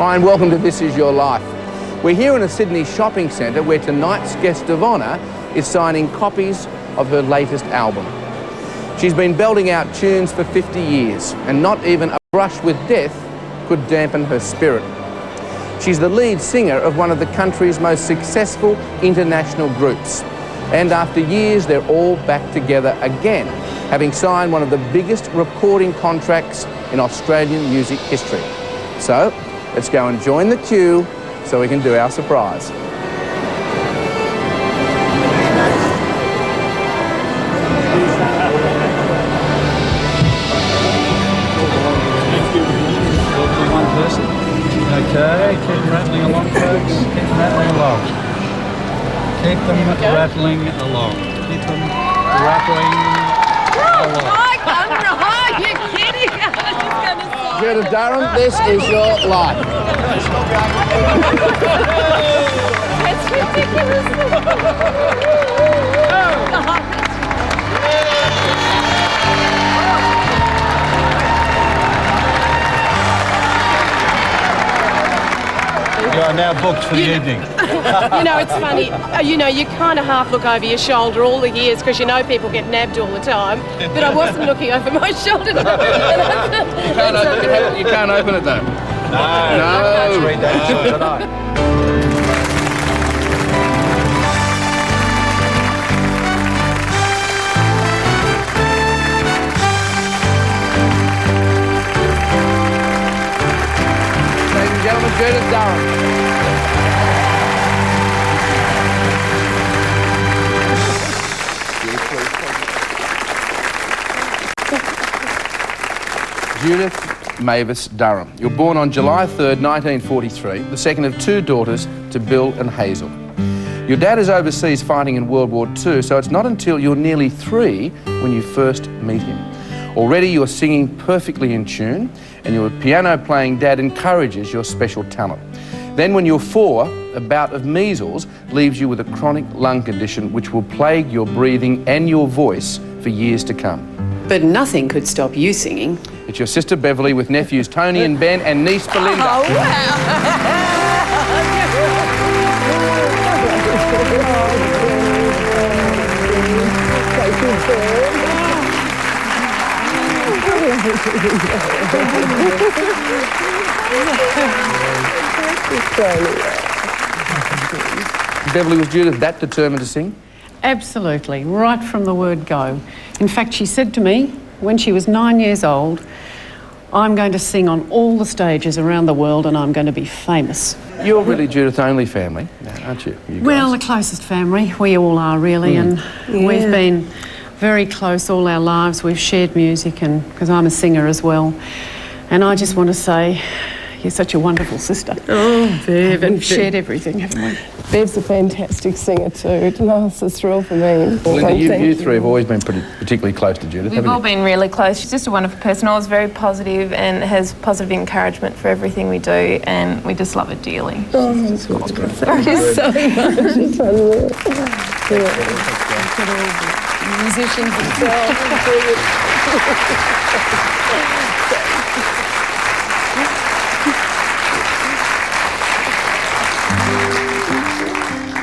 Hi and welcome to This Is Your Life. We're here in a Sydney shopping centre where tonight's guest of honour is signing copies of her latest album. She's been belting out tunes for 50 years and not even a brush with death could dampen her spirit. She's the lead singer of one of the country's most successful international groups. And after years, they're all back together again, having signed one of the biggest recording contracts in Australian music history. So, let's go and join the queue so we can do our surprise. One person. Okay, keep rattling along, folks. Keep rattling along. Keep them rattling along. Keep them rattling along. You're kidding. I was just going to say. Judith Durham, This Is Your Life. That's ridiculous. You are now booked for the evening. You know, it's funny. You know, you kind of half look over your shoulder all the years because you know people get nabbed all the time. But I wasn't looking over my shoulder. You can't open it though. No. Let's read that tonight. Ladies and gentlemen, Judith Durham. Judith Mavis Durham. You're born on July 3rd, 1943, the second of two daughters to Bill and Hazel. Your dad is overseas fighting in World War II, so it's not until you're nearly 3 when you first meet him. Already you're singing perfectly in tune, and your piano-playing dad encourages your special talent. Then when you're 4, a bout of measles leaves you with a chronic lung condition which will plague your breathing and your voice for years to come. But nothing could stop you singing. It's your sister Beverly with nephews Tony and Ben and niece Belinda. Oh, wow. Beverly, was Judith that determined to sing? Absolutely, right from the word go. In fact, she said to me when she was 9 years old, I'm going to sing on all the stages around the world and I'm going to be famous. You're really Judith's only family, aren't you? Well, the closest family, we all are really, and we've been very close all our lives. We've shared music, and because I'm a singer as well. And I just want to say, you're such a wonderful sister. Oh, Bev. We've shared everything, haven't we? Bev's a fantastic singer too. It's a nice thrill for me. Belinda, you three have always been particularly close to Judith, We've all been really close. She's just a wonderful person, always very positive and has positive encouragement for everything we do, and we just love her dearly. Oh, that's wonderful. Thank you so much. It's unreal. Musicians themselves.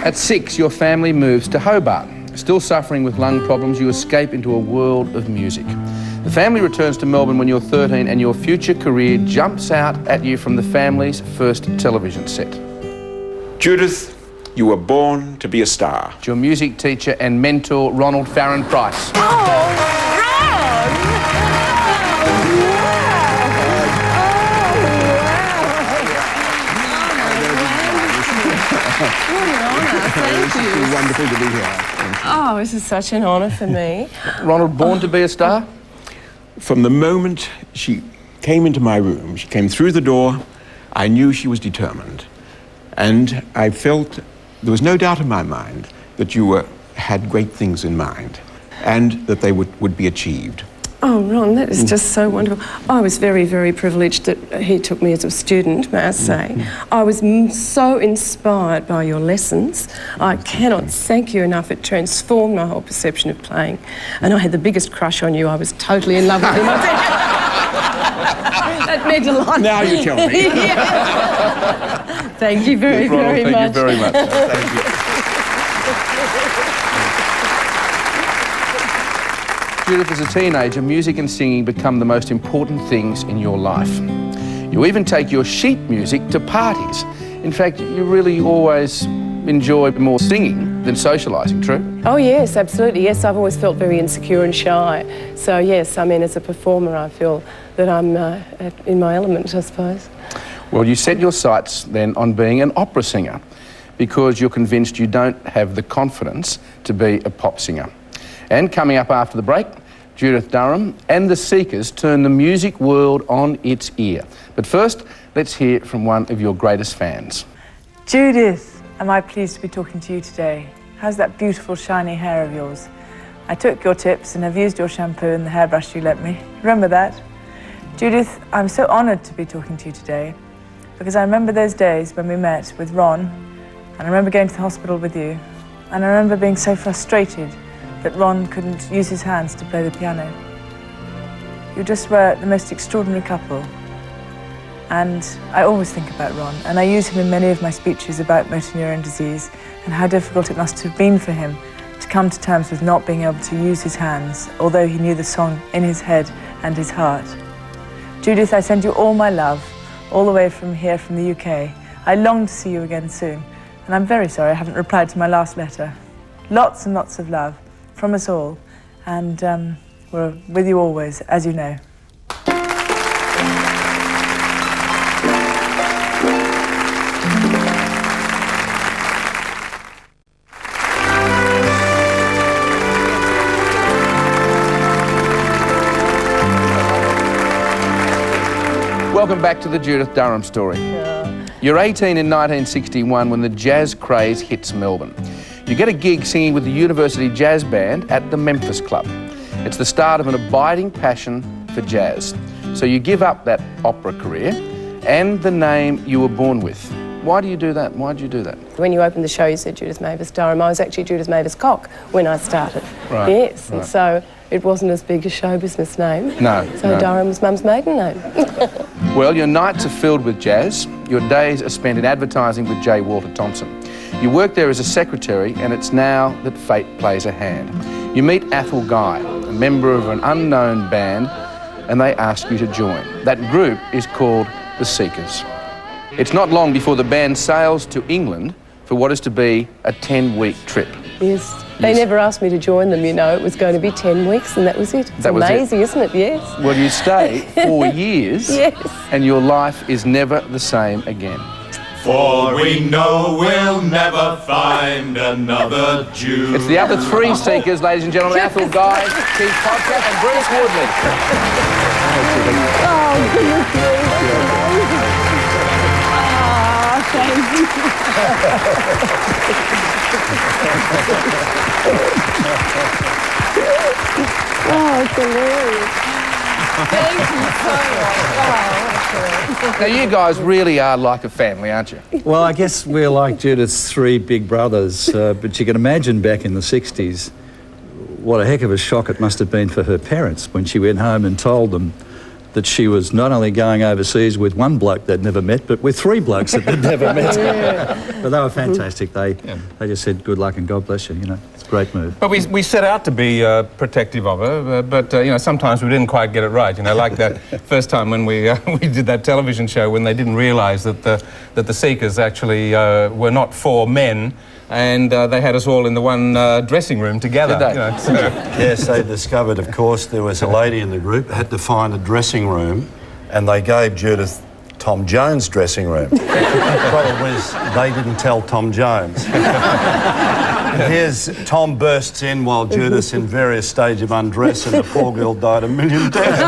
At 6, your family moves to Hobart. Still suffering with lung problems, you escape into a world of music. The family returns to Melbourne when you're 13 and your future career jumps out at you from the family's first television set. Judith, you were born to be a star. It's your music teacher and mentor, Ronald Farron Price. Thank you. It's wonderful to be here. Oh, this is such an honour for me. Ronald, born to be a star? From the moment she came into my room, she came through the door, I knew she was determined. And I felt, there was no doubt in my mind that you had great things in mind and that they would be achieved. Oh, Ron, that is just so wonderful. I was very, very privileged that he took me as a student, may I say. I was so inspired by your lessons. I cannot thank you enough. It transformed my whole perception of playing. And I had the biggest crush on you. I was totally in love with him. That meant a lot. Now you tell me. Thank you very, very much. Thank you very much. Thank you. Judith, as a teenager, music and singing become the most important things in your life. You even take your sheet music to parties. In fact, you really always enjoy more singing than socialising, true? Oh yes, absolutely. Yes, I've always felt very insecure and shy. So yes, I mean, as a performer, I feel that I'm in my element, I suppose. Well, you set your sights then on being an opera singer because you're convinced you don't have the confidence to be a pop singer. And coming up after the break, Judith Durham and the Seekers turn the music world on its ear. But first, let's hear from one of your greatest fans. Judith, am I pleased to be talking to you today? How's that beautiful shiny hair of yours? I took your tips and have used your shampoo and the hairbrush you lent me. Remember that? Judith, I'm so honoured to be talking to you today because I remember those days when we met with Ron, and I remember going to the hospital with you, and I remember being so frustrated that Ron couldn't use his hands to play the piano. You just were the most extraordinary couple. And I always think about Ron, and I use him in many of my speeches about motor neurone disease and how difficult it must have been for him to come to terms with not being able to use his hands, although he knew the song in his head and his heart. Judith, I send you all my love, all the way from here, from the UK. I long to see you again soon, and I'm very sorry I haven't replied to my last letter. Lots and lots of love from us all, and we're with you always, as you know. Welcome back to the Judith Durham story. You're 18 in 1961 when the jazz craze hits Melbourne. You get a gig singing with the University Jazz Band at the Memphis Club. It's the start of an abiding passion for jazz. So you give up that opera career and the name you were born with. Why do you do that? Why did you do that? When you opened the show, you said Judith Mavis Durham. I was actually Judith Mavis Cock when I started. Right. Yes, right. And so it wasn't as big a show business name. No. So no. Durham was Mum's maiden name. Well, your nights are filled with jazz. Your days are spent in advertising with J. Walter Thompson. You work there as a secretary, and it's now that fate plays a hand. You meet Athol Guy, a member of an unknown band, and they ask you to join. That group is called the Seekers. It's not long before the band sails to England for what is to be a 10-week trip. Yes. They never asked me to join them, you know. It was going to be 10 weeks and that was it. It's amazing, isn't it? Yes. Well, you stay 4 years, yes. And your life is never the same again. For we know we'll never find another Jew. It's the other three Seekers, ladies and gentlemen. Athol Guy, Keith Podger and Bruce Woodley. Oh, goodness me. Thank you. Oh, it's hilarious. Thank you so much. Now, you guys really are like a family, aren't you? Well, I guess we're like Judith's three big brothers, but you can imagine back in the 60s what a heck of a shock it must have been for her parents when she went home and told them that she was not only going overseas with one bloke they'd never met, but with three blokes that they'd never met. But they were fantastic. They just said, good luck and God bless you, you know. It's a great move. But we set out to be protective of her, but you know, sometimes we didn't quite get it right. You know, like that first time when we did that television show when they didn't realise that the Seekers actually were not four men, and they had us all in the one dressing room together. Did they? You know, so. Yes, they discovered, of course, there was a lady in the group had to find a dressing room, and they gave Judith Tom Jones' dressing room. The problem was they didn't tell Tom Jones. And here's Tom bursts in while Judith's in various stages of undress, and the poor girl died a million deaths.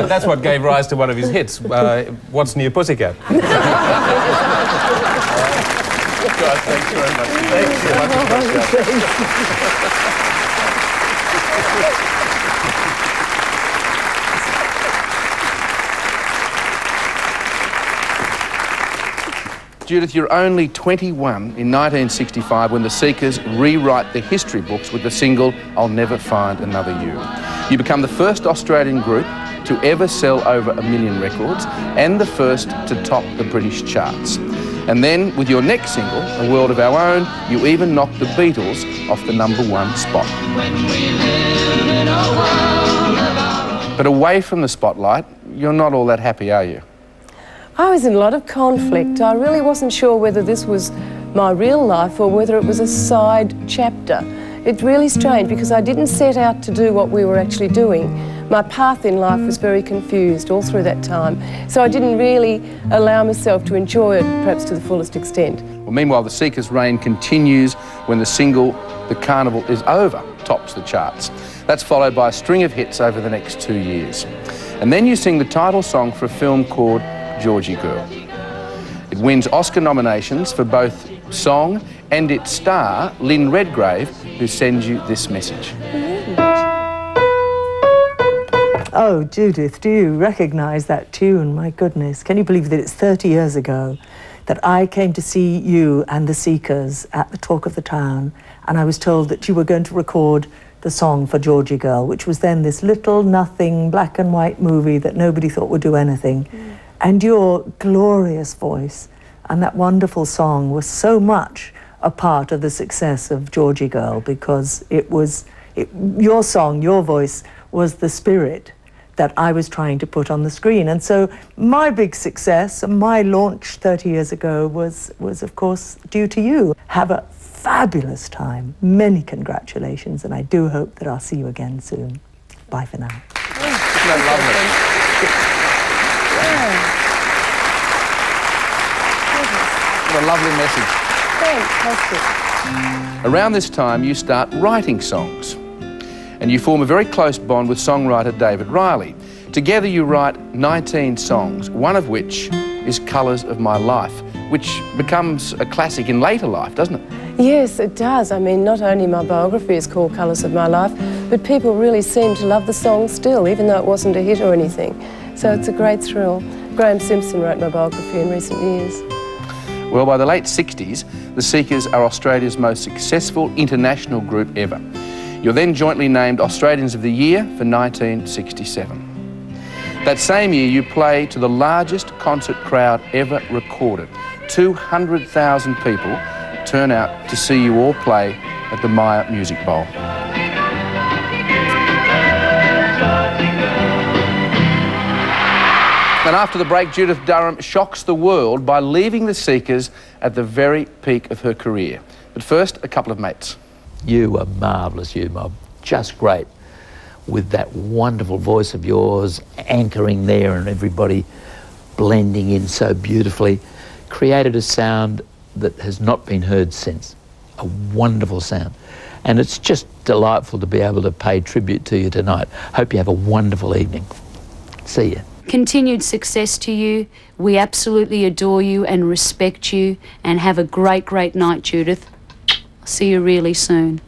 That's what gave rise to one of his hits, What's New Pussycat? Guys, thanks very much. Thanks so much. Judith, you're only 21 in 1965 when the Seekers rewrite the history books with the single I'll Never Find Another You. You become the first Australian group to ever sell over 1 million records and the first to top the British charts. And then, with your next single, A World of Our Own, you even knocked the Beatles off the #1 spot. But away from the spotlight, you're not all that happy, are you? I was in a lot of conflict. I really wasn't sure whether this was my real life or whether it was a side chapter. It's really strange because I didn't set out to do what we were actually doing. My path in life was very confused all through that time, so I didn't really allow myself to enjoy it perhaps to the fullest extent. Well, meanwhile, the Seekers' reign continues when the single The Carnival Is Over tops the charts. That's followed by a string of hits over the next 2 years. And then you sing the title song for a film called Georgie Girl. It wins Oscar nominations for both song and its star, Lynn Redgrave, who sends you this message. Oh, Judith, do you recognise that tune? My goodness, can you believe that it's 30 years ago that I came to see you and the Seekers at the Talk of the Town, and I was told that you were going to record the song for Georgie Girl, which was then this little nothing black and white movie that nobody thought would do anything. And your glorious voice and that wonderful song was so much a part of the success of Georgie Girl, because your song, your voice was the spirit that I was trying to put on the screen. And so my big success, my launch 30 years ago was of course due to you. Have a fabulous time. Many congratulations, and I do hope that I'll see you again soon. Bye for now. Isn't that lovely? What a lovely message. Fantastic. Around this time, you start writing songs, and you form a very close bond with songwriter David Riley. Together you write 19 songs, one of which is Colours of My Life, which becomes a classic in later life, doesn't it? Yes, it does. I mean, not only my biography is called Colours of My Life, but people really seem to love the song still, even though it wasn't a hit or anything. So it's a great thrill. Graham Simpson wrote my biography in recent years. Well, by the late 60s, the Seekers are Australia's most successful international group ever. You're then jointly named Australians of the Year for 1967. That same year, you play to the largest concert crowd ever recorded. 200,000 people turn out to see you all play at the Myer Music Bowl. And after the break, Judith Durham shocks the world by leaving the Seekers at the very peak of her career. But first, a couple of mates. You were marvellous, you, Mob. Just great. With that wonderful voice of yours, anchoring there and everybody blending in so beautifully, created a sound that has not been heard since. A wonderful sound. And it's just delightful to be able to pay tribute to you tonight. Hope you have a wonderful evening. See you. Continued success to you. We absolutely adore you and respect you, and have a great, great night, Judith. See you really soon.